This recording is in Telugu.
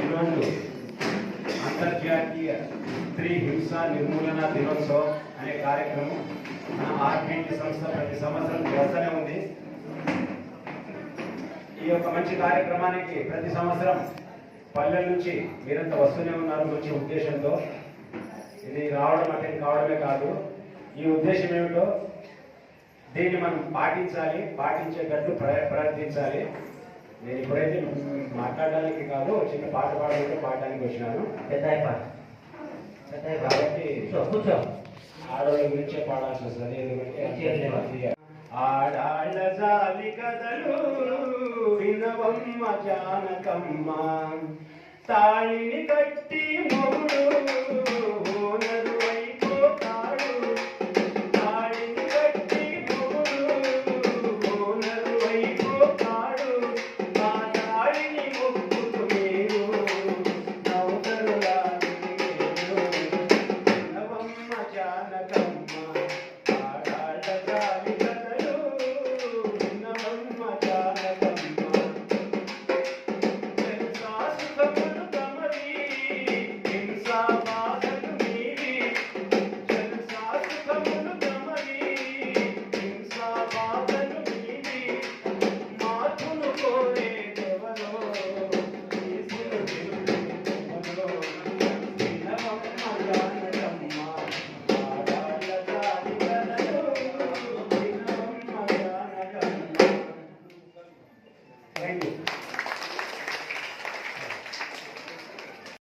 ఈరోజు అంతర్జాతీయ స్త్రీ హింస నిర్మూలన దినోత్సవం అనే కార్యక్రమం మన ఆర్బిటి సంస్థ ప్రతి సంవత్సరం చేస్తూనే ఉంది. ఈ యొక్క మంచి కార్యక్రమానికి ప్రతి సంవత్సరం పల్లెల నుంచి మీరంతా వస్తూనే ఉన్నారు మంచి ఉద్దేశంతో. ఇది రావడం అటెండ్ కావడమే కాదు, ఈ ఉద్దేశం ఏమిటో దీన్ని మనం పాటించాలి, పాటించేటట్టు ప్రయత్నించాలి. నేను ఇప్పుడైతే మాట్లాడడానికి కాదు, చిన్న పాట పాడడానికి వచ్చినాను. కాబట్టి ఆడవాళ్ళ గురించే పాడాల్సి వస్తుంది. ఎందుకంటే ఆడాళ్ళ జాలి కథలు వినవమ్మ జానకమ్మ, తాళిని కట్టి మొగుడు